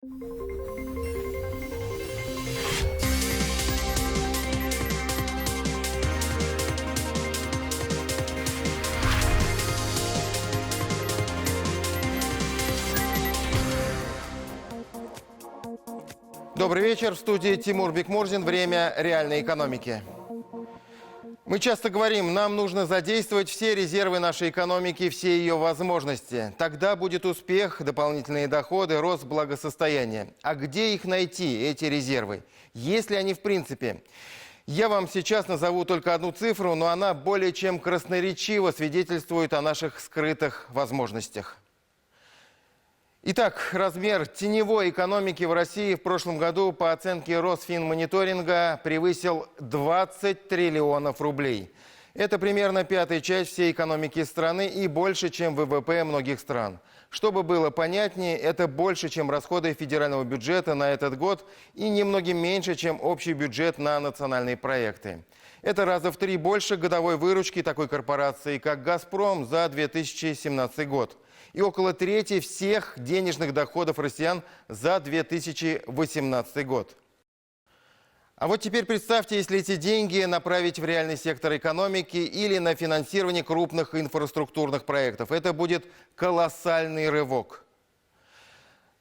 Добрый вечер. В студии Тимур Бекмурзин. Время реальной экономики. Мы часто говорим, нам нужно задействовать все резервы нашей экономики, все ее возможности. Тогда будет успех, дополнительные доходы, рост благосостояния. А где их найти, эти резервы? Есть ли они в принципе? Я вам сейчас назову только одну цифру, но она более чем красноречиво свидетельствует о наших скрытых возможностях. Итак, размер теневой экономики в России в прошлом году по оценке Росфинмониторинга превысил 20 триллионов рублей. Это примерно пятая часть всей экономики страны и больше, чем ВВП многих стран. Чтобы было понятнее, это больше, чем расходы федерального бюджета на этот год и немногим меньше, чем общий бюджет на национальные проекты. Это раза в 3 больше годовой выручки такой корпорации, как «Газпром» за 2017 год. И около трети всех денежных доходов россиян за 2018 год. А вот теперь представьте, если эти деньги направить в реальный сектор экономики или на финансирование крупных инфраструктурных проектов. Это будет колоссальный рывок.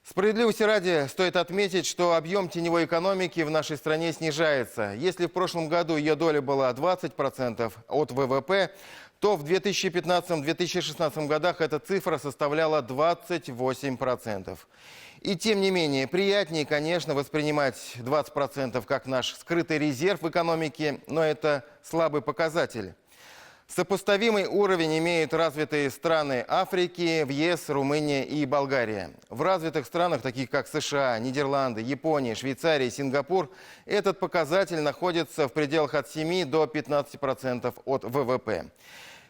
Справедливости ради стоит отметить, что объем теневой экономики в нашей стране снижается. Если в прошлом году ее доля была 20% от ВВП, то в 2015-2016 годах эта цифра составляла 28%. И тем не менее, приятнее, конечно, воспринимать 20% как наш скрытый резерв в экономике, но это слабый показатель. Сопоставимый уровень имеют развитые страны Африки, в ЕС, Румыния и Болгария. В развитых странах, таких как США, Нидерланды, Япония, Швейцария, Сингапур, этот показатель находится в пределах от 7 до 15% от ВВП.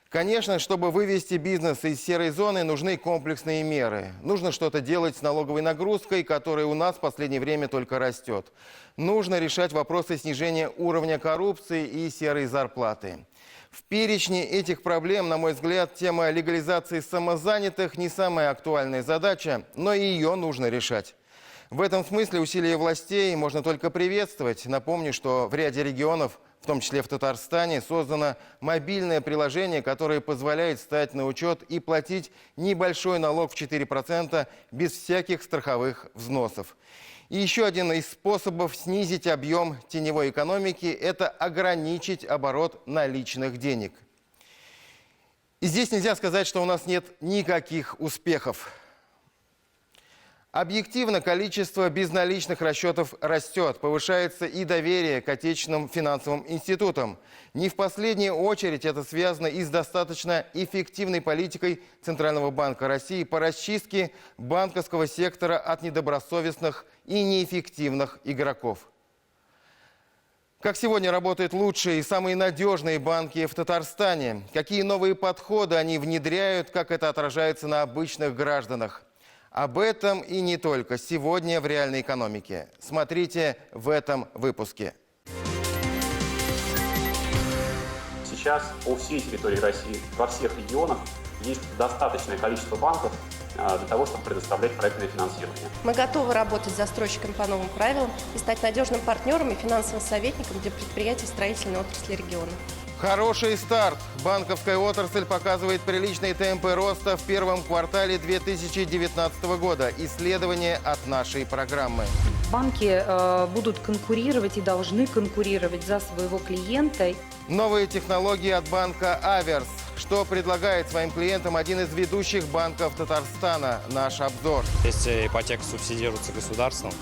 Конечно, чтобы вывести бизнес из серой зоны, нужны комплексные меры. Нужно что-то делать с налоговой нагрузкой, которая у нас в последнее время только растет. Нужно решать вопросы снижения уровня коррупции и серой зарплаты. В перечне этих проблем, на мой взгляд, тема легализации самозанятых не самая актуальная задача, но и ее нужно решать. В этом смысле усилия властей можно только приветствовать. Напомню, что в ряде регионов, в том числе в Татарстане, создано мобильное приложение, которое позволяет стать на учет и платить небольшой налог в 4% без всяких страховых взносов. И еще один из способов снизить объем теневой экономики – это ограничить оборот наличных денег. И здесь нельзя сказать, что у нас нет никаких успехов. Объективно количество безналичных расчетов растет, повышается и доверие к отечественным финансовым институтам. Не в последнюю очередь это связано и с достаточно эффективной политикой Центрального банка России по расчистке банковского сектора от недобросовестных и неэффективных игроков. Как сегодня работают лучшие и самые надежные банки в Татарстане? Какие новые подходы они внедряют? Как это отражается на обычных гражданах? Об этом и не только сегодня в реальной экономике. Смотрите в этом выпуске. Сейчас по всей территории России, во всех регионах, есть достаточное количество банков для того, чтобы предоставлять проектное финансирование. Мы готовы работать с застройщиками по новым правилам и стать надежным партнером и финансовым советником для предприятий строительной отрасли региона. Хороший старт. Банковская отрасль показывает приличные темпы роста в первом квартале 2019 года. Исследование от нашей программы. Банки будут конкурировать и должны конкурировать за своего клиента. Новые технологии от банка «Аверс». Что предлагает своим клиентам один из ведущих банков Татарстана? Наш обзор. Если ипотека субсидируется государством,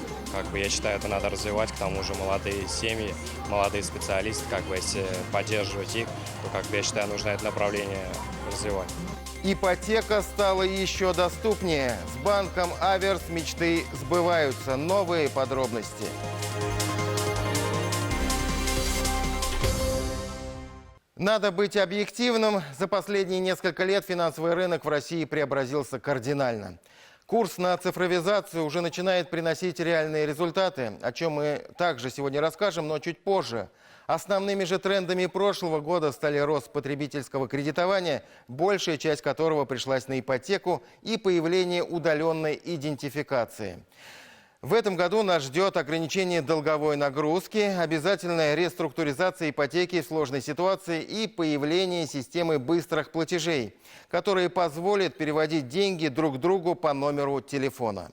я считаю, это надо развивать. К тому же молодые семьи, молодые специалисты, если поддерживать их, то, я считаю, нужно это направление развивать. Ипотека стала еще доступнее. С банком «Аверс» мечты сбываются. Новые подробности. Надо быть объективным. За последние несколько лет финансовый рынок в России преобразился кардинально. Курс на цифровизацию уже начинает приносить реальные результаты, о чем мы также сегодня расскажем, но чуть позже. Основными же трендами прошлого года стали рост потребительского кредитования, большая часть которого пришлась на ипотеку, и появление удаленной идентификации. В этом году нас ждет ограничение долговой нагрузки, обязательная реструктуризация ипотеки в сложной ситуации и появление системы быстрых платежей, которые позволят переводить деньги друг другу по номеру телефона.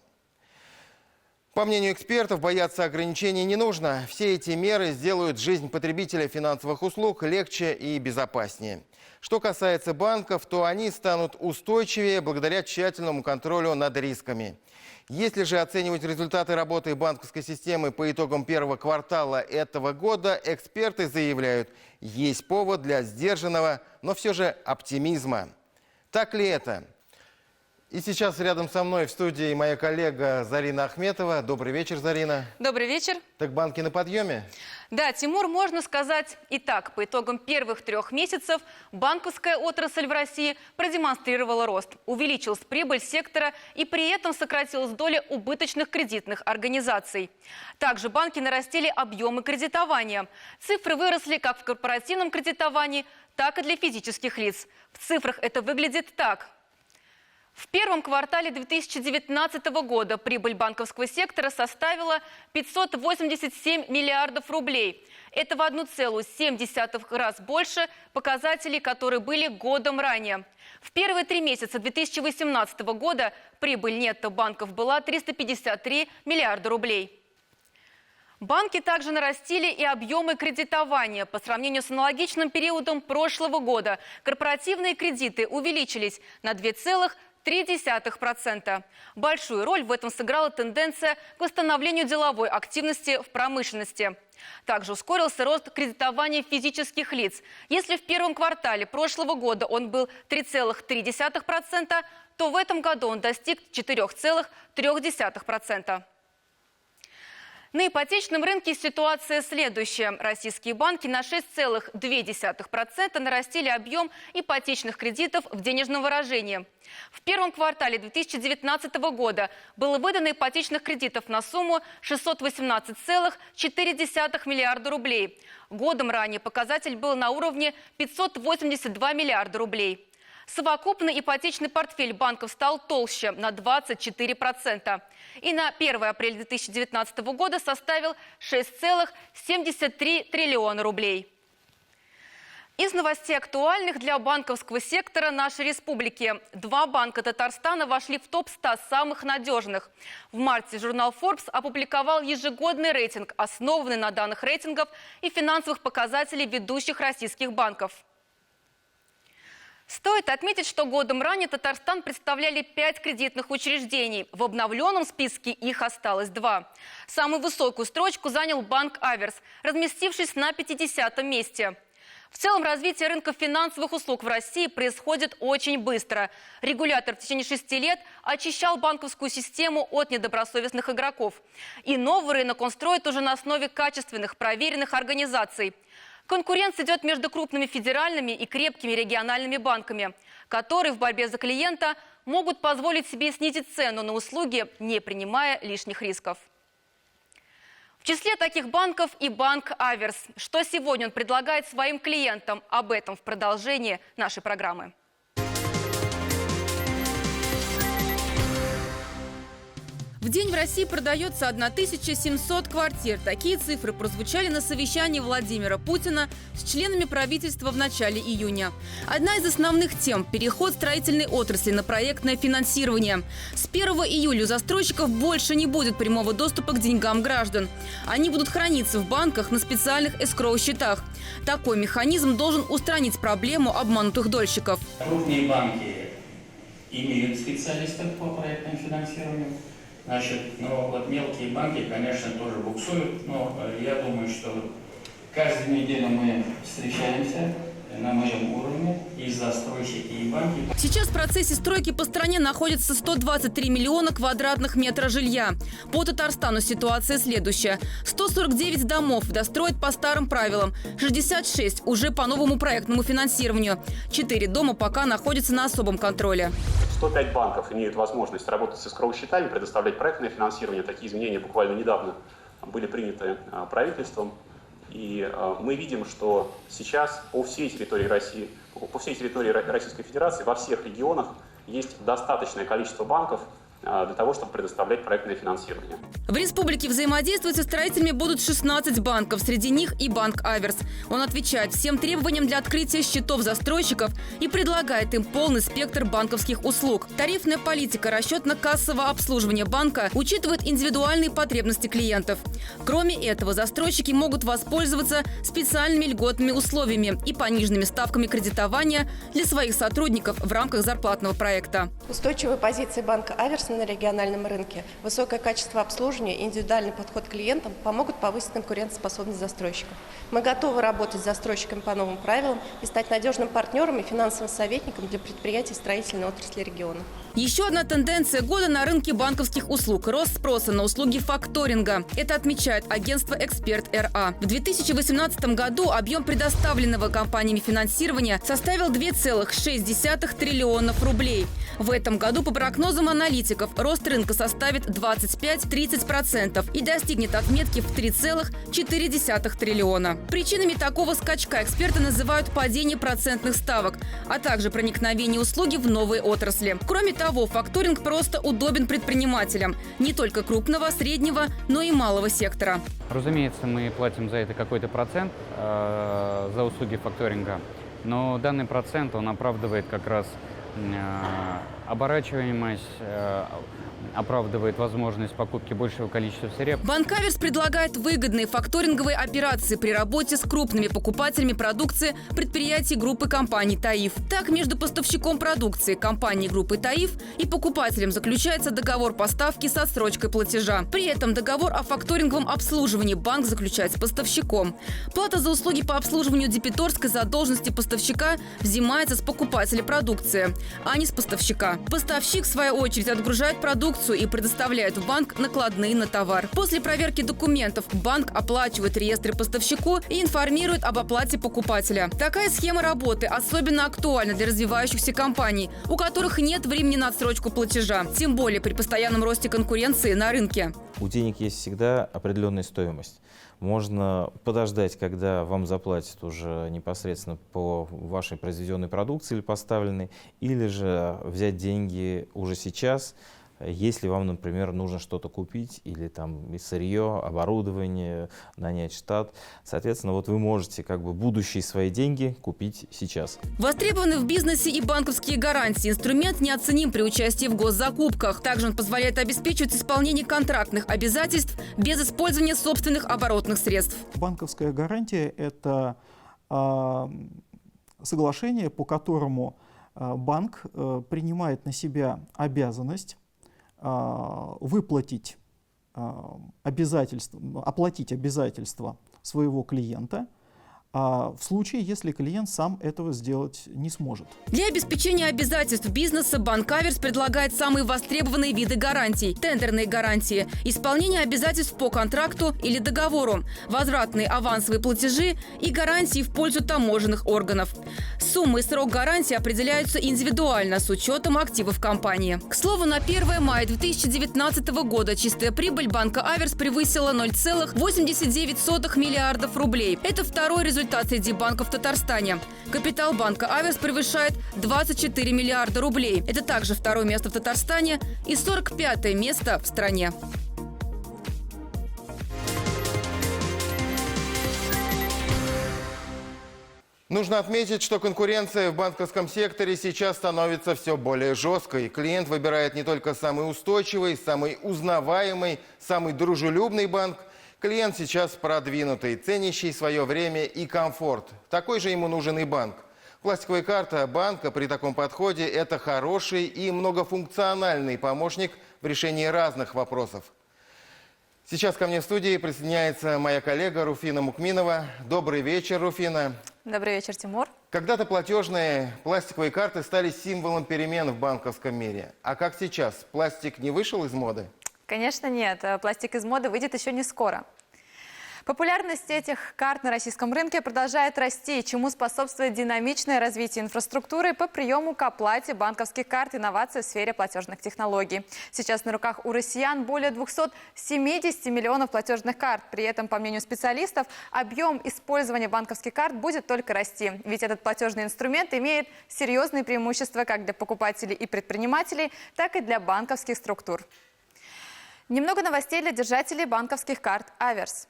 По мнению экспертов, бояться ограничений не нужно. Все эти меры сделают жизнь потребителя финансовых услуг легче и безопаснее. Что касается банков, то они станут устойчивее благодаря тщательному контролю над рисками. Если же оценивать результаты работы банковской системы по итогам первого квартала этого года, эксперты заявляют, есть повод для сдержанного, но все же оптимизма. Так ли это? И сейчас рядом со мной в студии моя коллега Зарина Ахметова. Добрый вечер, Зарина. Добрый вечер. Так банки на подъеме? Да, Тимур, можно сказать и так. По итогам первых 3 месяцев банковская отрасль в России продемонстрировала рост. Увеличилась прибыль сектора и при этом сократилась доля убыточных кредитных организаций. Также банки нарастили объемы кредитования. Цифры выросли как в корпоративном кредитовании, так и для физических лиц. В цифрах это выглядит так. В первом квартале 2019 года прибыль банковского сектора составила 587 миллиардов рублей. Это в 1,7 раз больше показателей, которые были годом ранее. В первые 3 месяца 2018 года прибыль нетто банков была 353 миллиарда рублей. Банки также нарастили и объемы кредитования. По сравнению с аналогичным периодом прошлого года корпоративные кредиты увеличились на 2,3%. Большую роль в этом сыграла тенденция к восстановлению деловой активности в промышленности. Также ускорился рост кредитования физических лиц. Если в первом квартале прошлого года он был 3,3%, то в этом году он достиг 4,3%. На ипотечном рынке ситуация следующая. Российские банки на 6,2% нарастили объем ипотечных кредитов в денежном выражении. В первом квартале 2019 года было выдано ипотечных кредитов на сумму 618,4 миллиарда рублей. Годом ранее показатель был на уровне 582 миллиарда рублей. Совокупный ипотечный портфель банков стал толще на 24%. И на 1 апреля 2019 года составил 6,73 триллиона рублей. Из новостей актуальных для банковского сектора нашей республики. 2 банка Татарстана вошли в топ-100 самых надежных. В марте журнал Forbes опубликовал ежегодный рейтинг, основанный на данных рейтингов и финансовых показателей ведущих российских банков. Стоит отметить, что годом ранее Татарстан представляли 5 кредитных учреждений. В обновленном списке их осталось 2. Самую высокую строчку занял банк «Аверс», разместившись на 50-м месте. В целом развитие рынка финансовых услуг в России происходит очень быстро. Регулятор в течение 6 лет очищал банковскую систему от недобросовестных игроков. И новый рынок он строит уже на основе качественных, проверенных организаций. Конкуренция идет между крупными федеральными и крепкими региональными банками, которые в борьбе за клиента могут позволить себе снизить цену на услуги, не принимая лишних рисков. В числе таких банков и банк «Аверс». Что сегодня он предлагает своим клиентам? Об этом в продолжении нашей программы. В день в России продается 1700 квартир. Такие цифры прозвучали на совещании Владимира Путина с членами правительства в начале июня. Одна из основных тем – переход строительной отрасли на проектное финансирование. С 1 июля у застройщиков больше не будет прямого доступа к деньгам граждан. Они будут храниться в банках на специальных эскроу-счетах. Такой механизм должен устранить проблему обманутых дольщиков. Крупные банки имеют специалистов по проектному финансированию. Значит, вот мелкие банки, конечно, тоже буксуют, но я думаю, что каждую неделю мы встречаемся на моем уровне, и застройщики, и банки. Сейчас в процессе стройки по стране находится 123 миллиона квадратных метров жилья. По Татарстану ситуация следующая. 149 домов достроят по старым правилам, 66 уже по новому проектному финансированию. 4 дома пока находятся на особом контроле. 105 банков имеют возможность работать с эскроу-счетами, предоставлять проектное финансирование. Такие изменения буквально недавно были приняты правительством. И мы видим, что сейчас по всей территории России, по всей территории Российской Федерации, во всех регионах есть достаточное количество банков для того, чтобы предоставлять проектное финансирование. В республике взаимодействовать со строителями будут 16 банков, среди них и банк «Аверс». Он отвечает всем требованиям для открытия счетов застройщиков и предлагает им полный спектр банковских услуг. Тарифная политика расчетно-кассового обслуживания банка учитывает индивидуальные потребности клиентов. Кроме этого, застройщики могут воспользоваться специальными льготными условиями и пониженными ставками кредитования для своих сотрудников в рамках зарплатного проекта. Устойчивые позиции банка «Аверс» на региональном рынке, высокое качество обслуживания и индивидуальный подход к клиентам помогут повысить конкурентоспособность застройщиков. Мы готовы работать с застройщиками по новым правилам и стать надежным партнером и финансовым советником для предприятий строительной отрасли региона. Еще одна тенденция года на рынке банковских услуг – рост спроса на услуги факторинга. Это отмечает агентство «Эксперт РА». В 2018 году объем предоставленного компаниями финансирования составил 2,6 триллионов рублей. В этом году, по прогнозам аналитиков, рост рынка составит 25-30% и достигнет отметки в 3,4 триллиона. Причинами такого скачка эксперты называют падение процентных ставок, а также проникновение услуги в новые отрасли. Кроме того, факторинг просто удобен предпринимателям не только крупного, среднего, но и малого сектора. Разумеется, мы платим за это какой-то процент за услуги факторинга, но данный процент, он оправдывает как раз оборачиваемость, оправдывает возможность покупки большего количества средств. Банк «Аверс» предлагает выгодные факторинговые операции при работе с крупными покупателями продукции предприятий группы компаний «Таиф». Так, между поставщиком продукции компании группы «Таиф» и покупателем заключается договор поставки с отсрочкой платежа. При этом договор о факторинговом обслуживании банк заключает с поставщиком. Плата за услуги по обслуживанию дебиторской задолженности поставщика взимается с покупателя продукции, а не с поставщика. Поставщик, в свою очередь, отгружает продукцию и предоставляет в банк накладные на товар. После проверки документов банк оплачивает реестры поставщику и информирует об оплате покупателя. Такая схема работы особенно актуальна для развивающихся компаний, у которых нет времени на отсрочку платежа, тем более при постоянном росте конкуренции на рынке. У денег есть всегда определенная стоимость. Можно подождать, когда вам заплатят уже непосредственно по вашей произведенной продукции или поставленной, или же взять деньги уже сейчас, если вам, например, нужно что-то купить, или там сырье, оборудование, нанять штат. Соответственно, вот вы можете как бы будущие свои деньги купить сейчас. Востребованы в бизнесе и банковские гарантии. Инструмент неоценим при участии в госзакупках. Также он позволяет обеспечивать исполнение контрактных обязательств без использования собственных оборотных средств. Банковская гарантия – это соглашение, по которому банк принимает на себя обязанность выплатить оплатить обязательства своего клиента в случае, если клиент сам этого сделать не сможет. Для обеспечения обязательств бизнеса банк «Аверс» предлагает самые востребованные виды гарантий: тендерные гарантии, исполнение обязательств по контракту или договору, возвратные авансовые платежи и гарантии в пользу таможенных органов. Сумма и срок гарантии определяются индивидуально с учетом активов компании. К слову, на 1 мая 2019 года чистая прибыль банка «Аверс» превысила 0,89 миллиардов рублей. Это второй результат среди банков в Татарстане. Капитал банка «Аверс» превышает 24 миллиарда рублей. Это также второе место в Татарстане и 45-е место в стране. Нужно отметить, что конкуренция в банковском секторе сейчас становится все более жесткой. Клиент выбирает не только самый устойчивый, самый узнаваемый, самый дружелюбный банк. Клиент сейчас продвинутый, ценящий свое время и комфорт. Такой же ему нужен и банк. Пластиковая карта банка при таком подходе – это хороший и многофункциональный помощник в решении разных вопросов. Сейчас ко мне в студии присоединяется моя коллега Руфина Мукминова. Добрый вечер, Руфина. Добрый вечер, Тимур. Когда-то платежные пластиковые карты стали символом перемен в банковском мире. А как сейчас? Пластик не вышел из моды? Конечно, нет. Пластик из моды выйдет еще не скоро. Популярность этих карт на российском рынке продолжает расти, чему способствует динамичное развитие инфраструктуры по приему к оплате банковских карт и инноваций в сфере платежных технологий. Сейчас на руках у россиян более 270 миллионов платежных карт. При этом, по мнению специалистов, объем использования банковских карт будет только расти. Ведь этот платежный инструмент имеет серьезные преимущества как для покупателей и предпринимателей, так и для банковских структур. Немного новостей для держателей банковских карт «Аверс».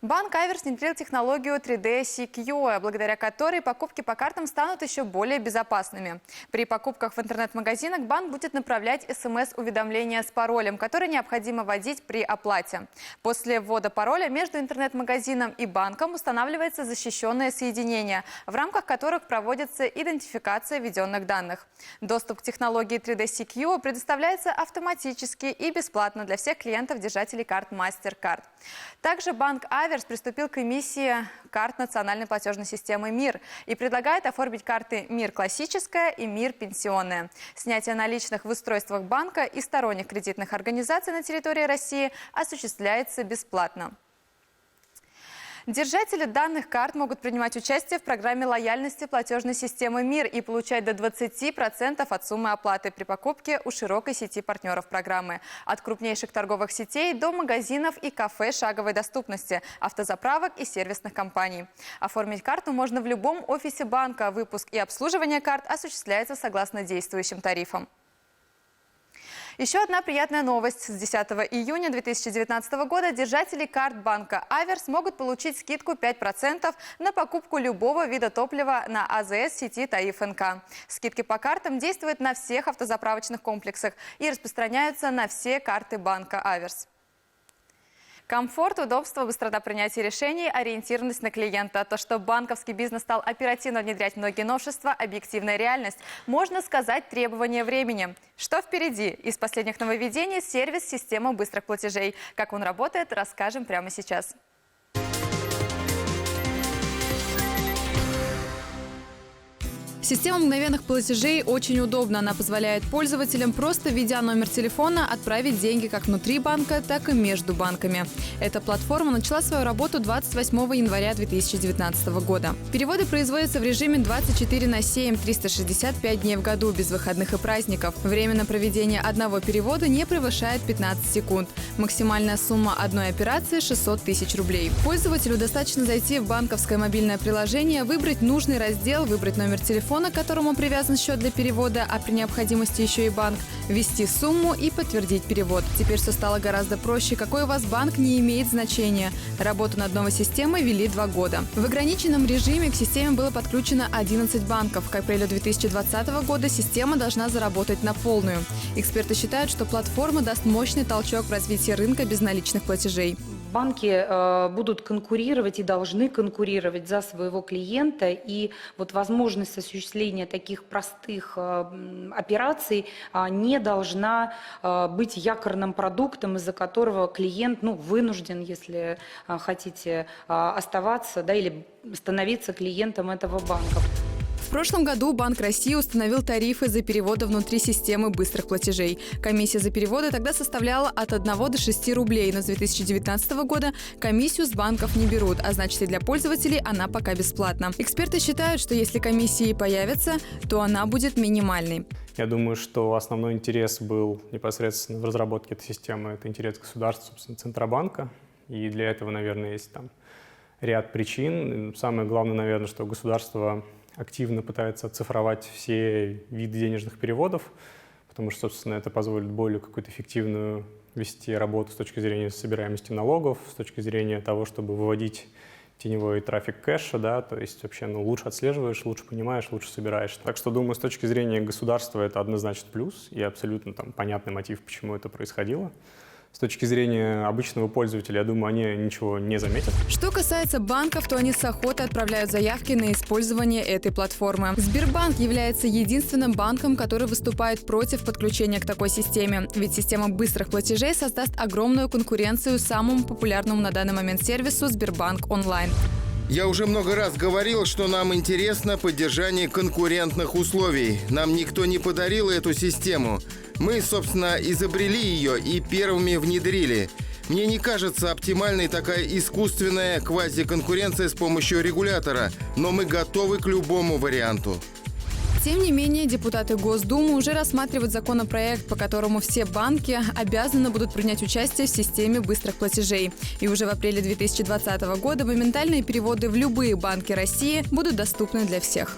Банк «Аверс» внедрил технологию 3D Secure, благодаря которой покупки по картам станут еще более безопасными. При покупках в интернет-магазинах банк будет направлять СМС-уведомления с паролем, который необходимо вводить при оплате. После ввода пароля между интернет-магазином и банком устанавливается защищенное соединение, в рамках которых проводится идентификация введенных данных. Доступ к технологии 3D Secure предоставляется автоматически и бесплатно для всех клиентов-держателей карт MasterCard. Также банк «Аверс» приступил к эмиссии карт национальной платежной системы МИР и предлагает оформить карты МИР классическая и МИР пенсионная. Снятие наличных в устройствах банка и сторонних кредитных организаций на территории России осуществляется бесплатно. Держатели данных карт могут принимать участие в программе лояльности платежной системы МИР и получать до 20% от суммы оплаты при покупке у широкой сети партнеров программы. От крупнейших торговых сетей до магазинов и кафе шаговой доступности, автозаправок и сервисных компаний. Оформить карту можно в любом офисе банка. Выпуск и обслуживание карт осуществляется согласно действующим тарифам. Еще одна приятная новость. С 10 июня 2019 года держатели карт банка «Аверс» могут получить скидку 5% на покупку любого вида топлива на АЗС сети ТАИФ НК. Скидки по картам действуют на всех автозаправочных комплексах и распространяются на все карты банка «Аверс». Комфорт, удобство, быстрота принятия решений, ориентированность на клиента. То, что банковский бизнес стал оперативно внедрять многие новшества, объективная реальность. Можно сказать, требование времени. Что впереди? Из последних нововведений сервис системы быстрых платежей. Как он работает, расскажем прямо сейчас. Система мгновенных платежей очень удобна. Она позволяет пользователям, просто введя номер телефона, отправить деньги как внутри банка, так и между банками. Эта платформа начала свою работу 28 января 2019 года. Переводы производятся в режиме 24/7, 365 дней в году, без выходных и праздников. Время на проведение одного перевода не превышает 15 секунд. Максимальная сумма одной операции – 600 тысяч рублей. Пользователю достаточно зайти в банковское мобильное приложение, выбрать нужный раздел, выбрать номер телефона, к которому привязан счет для перевода, а при необходимости еще и банк, ввести сумму и подтвердить перевод. Теперь все стало гораздо проще. Какой у вас банк, не имеет значения. Работу над новой системой вели 2 года. В ограниченном режиме к системе было подключено 11 банков. К апрелю 2020 года система должна заработать на полную. Эксперты считают, что платформа даст мощный толчок в развитии рынка безналичных платежей. Банки будут конкурировать и должны конкурировать за своего клиента, и вот возможность осуществления таких простых операций не должна быть якорным продуктом, из-за которого клиент вынужден, если хотите, оставаться, или становиться клиентом этого банка. В прошлом году Банк России установил тарифы за переводы внутри системы быстрых платежей. Комиссия за переводы тогда составляла от 1 до 6 рублей, но с 2019 года комиссию с банков не берут, а значит и для пользователей она пока бесплатна. Эксперты считают, что если комиссии появятся, то она будет минимальной. Я думаю, что основной интерес был непосредственно в разработке этой системы. Это интерес государства, собственно, Центробанка. И для этого, наверное, есть ряд причин. Самое главное, наверное, что государство активно пытается оцифровать все виды денежных переводов, потому что, собственно, это позволит более какую-то эффективную вести работу с точки зрения собираемости налогов, с точки зрения того, чтобы выводить теневой трафик кэша, то есть вообще лучше отслеживаешь, лучше понимаешь, лучше собираешь. Так что, думаю, с точки зрения государства это однозначно плюс, и абсолютно понятный мотив, почему это происходило. С точки зрения обычного пользователя, я думаю, они ничего не заметят. Что касается банков, то они с охотой отправляют заявки на использование этой платформы. Сбербанк является единственным банком, который выступает против подключения к такой системе. Ведь система быстрых платежей создаст огромную конкуренцию самому популярному на данный момент сервису Сбербанк Онлайн. Я уже много раз говорил, что нам интересно поддержание конкурентных условий. Нам никто не подарил эту систему. Мы, собственно, изобрели ее и первыми внедрили. Мне не кажется оптимальной такая искусственная квазиконкуренция с помощью регулятора, но мы готовы к любому варианту. Тем не менее, депутаты Госдумы уже рассматривают законопроект, по которому все банки обязаны будут принять участие в системе быстрых платежей. И уже в апреле 2020 года моментальные переводы в любые банки России будут доступны для всех.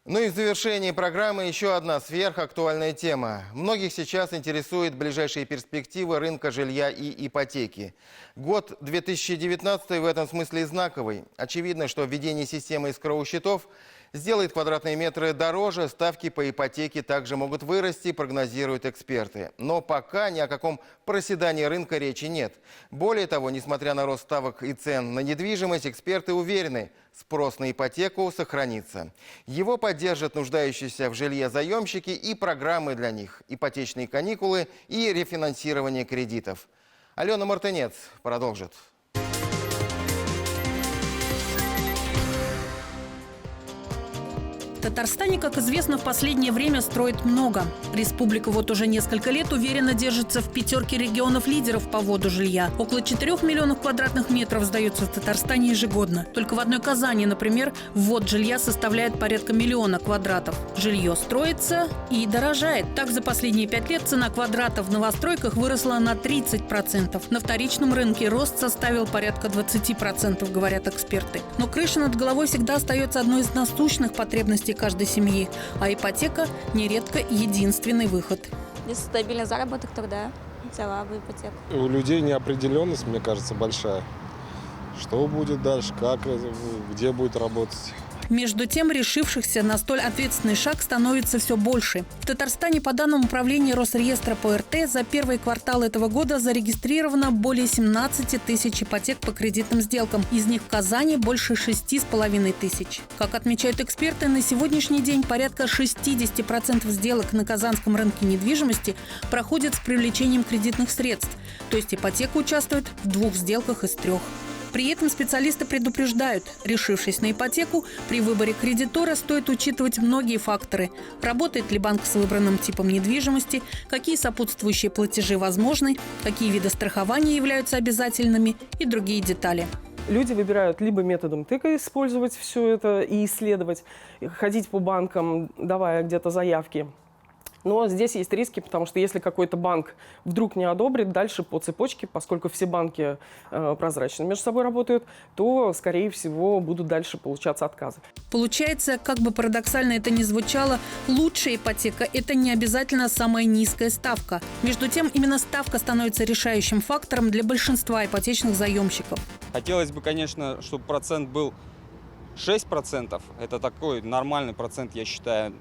Ну и в завершении программы еще одна сверхактуальная тема. Многих сейчас интересуют ближайшие перспективы рынка жилья и ипотеки. Год 2019 в этом смысле знаковый. Очевидно, что введение системы эскроу-счетов сделает квадратные метры дороже, ставки по ипотеке также могут вырасти, прогнозируют эксперты. Но пока ни о каком проседании рынка речи нет. Более того, несмотря на рост ставок и цен на недвижимость, эксперты уверены, спрос на ипотеку сохранится. Его поддержат нуждающиеся в жилье заемщики и программы для них, ипотечные каникулы и рефинансирование кредитов. Алена Мартынец продолжит. В Татарстане, как известно, в последнее время строит много. Республика вот уже несколько лет уверенно держится в пятерке регионов-лидеров по вводу жилья. Около 4 миллионов квадратных метров сдается в Татарстане ежегодно. Только в одной Казани, например, ввод жилья составляет порядка 1 миллиона квадратов. Жилье строится и дорожает. Так, за последние 5 лет цена квадрата в новостройках выросла на 30%. На вторичном рынке рост составил порядка 20%, говорят эксперты. Но крыша над головой всегда остается одной из насущных потребностей каждой семьи, а ипотека нередко единственный выход. Если стабильный заработок, тогда взяла бы ипотеку. У людей неопределенность, мне кажется, большая. Что будет дальше, как, где будет работать. Между тем, решившихся на столь ответственный шаг становится все больше. В Татарстане, по данным управления Росреестра по РТ, за первый квартал этого года зарегистрировано более 17 тысяч ипотек по кредитным сделкам. Из них в Казани больше 6,5 тысяч. Как отмечают эксперты, на сегодняшний день порядка 60% сделок на казанском рынке недвижимости проходят с привлечением кредитных средств. То есть ипотека участвует в 2 сделках из 3. При этом специалисты предупреждают, решившись на ипотеку, при выборе кредитора стоит учитывать многие факторы. Работает ли банк с выбранным типом недвижимости, какие сопутствующие платежи возможны, какие виды страхования являются обязательными и другие детали. Люди выбирают либо методом тыка использовать все это и исследовать, ходить по банкам, давая где-то заявки. Но здесь есть риски, потому что если какой-то банк вдруг не одобрит, дальше по цепочке, поскольку все банки прозрачно между собой работают, то, скорее всего, будут дальше получаться отказы. Получается, как бы парадоксально это ни звучало, лучшая ипотека – это не обязательно самая низкая ставка. Между тем, именно ставка становится решающим фактором для большинства ипотечных заемщиков. Хотелось бы, конечно, чтобы процент был 6%. Это такой нормальный процент, я считаю.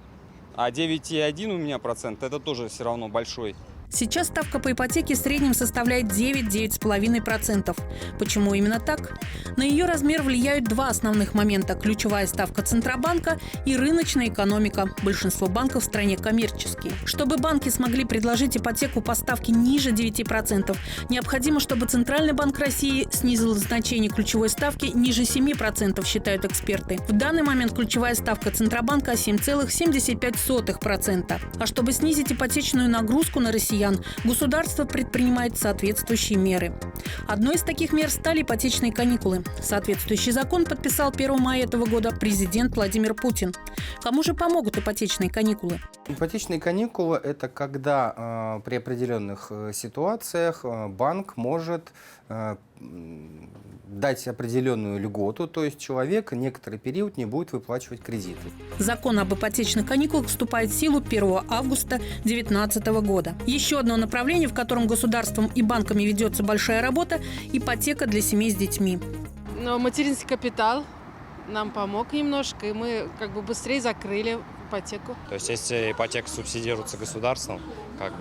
А 9,1 у меня процент, это тоже все равно большой. Сейчас ставка по ипотеке в среднем составляет 9-9,5%. Почему именно так? На ее размер влияют 2 основных момента – ключевая ставка Центробанка и рыночная экономика. Большинство банков в стране коммерческие. Чтобы банки смогли предложить ипотеку по ставке ниже 9%, необходимо, чтобы Центральный банк России снизил значение ключевой ставки ниже 7%, считают эксперты. В данный момент ключевая ставка Центробанка 7,75%. А чтобы снизить ипотечную нагрузку на россиян, государство предпринимает соответствующие меры. Одной из таких мер стали ипотечные каникулы. Соответствующий закон подписал 1 мая этого года президент Владимир Путин. Кому же помогут ипотечные каникулы? Ипотечные каникулы – это когда при определенных ситуациях банк может дать определенную льготу, то есть человек некоторый период не будет выплачивать кредиты. Закон об ипотечных каникулах вступает в силу 1 августа 2019 года. Еще одно направление, в котором государством и банками ведется большая работа – ипотека для семей с детьми. Но материнский капитал нам помог немножко, и мы как бы быстрее закрыли ипотеку. То есть если ипотека субсидируется государством,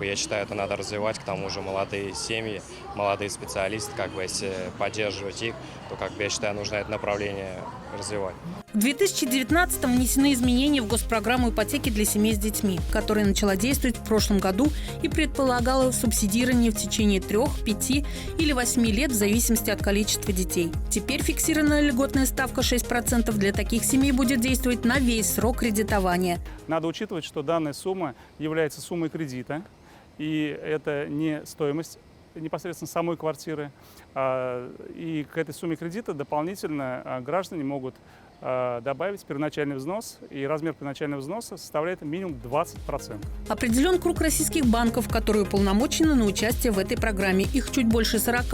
я считаю, это надо развивать. К тому же молодые семьи, молодые специалисты, если поддерживать их, то я считаю, нужно это направление развивать. В 2019-м внесены изменения в госпрограмму ипотеки для семей с детьми, которая начала действовать в прошлом году и предполагала субсидирование в течение 3, 5 или 8 лет в зависимости от количества детей. Теперь фиксированная льготная ставка 6% для таких семей будет действовать на весь срок кредитования. Надо учитывать, что данная сумма является суммой кредита, и это не стоимость непосредственно самой квартиры. И к этой сумме кредита дополнительно граждане могут добавить первоначальный взнос, и размер первоначального взноса составляет минимум 20%. Определен круг российских банков, которые уполномочены на участие в этой программе. Их чуть больше 40.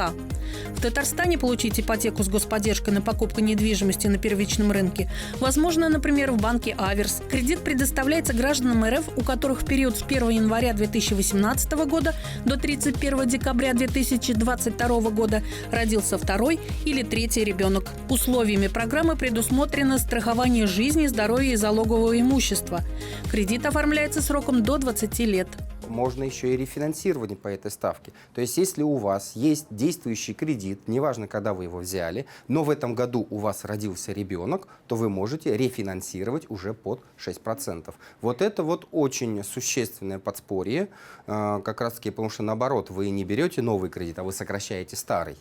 В Татарстане получить ипотеку с господдержкой на покупку недвижимости на первичном рынке возможно, например, в банке «Аверс». Кредит предоставляется гражданам РФ, у которых в период с 1 января 2018 года до 31 декабря 2022 года родился второй или третий ребенок. Условиями программы предусмотрено страхование жизни, здоровья и залогового имущества. Кредит оформляется сроком до 20 лет. Можно еще и рефинансирование по этой ставке. То есть, если у вас есть действующий кредит, неважно, когда вы его взяли, но в этом году у вас родился ребенок, то вы можете рефинансировать уже под 6%. Вот это вот очень существенное подспорье, как раз таки, потому что наоборот, вы не берете новый кредит, а вы сокращаете старый.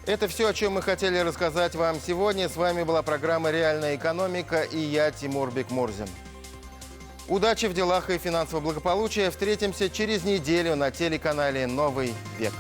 Это все, о чем мы хотели рассказать вам сегодня. С вами была программа «Реальная экономика» и я, Тимур Бекмурзин. Удачи в делах и финансового благополучия. Встретимся через неделю на телеканале «Новый век».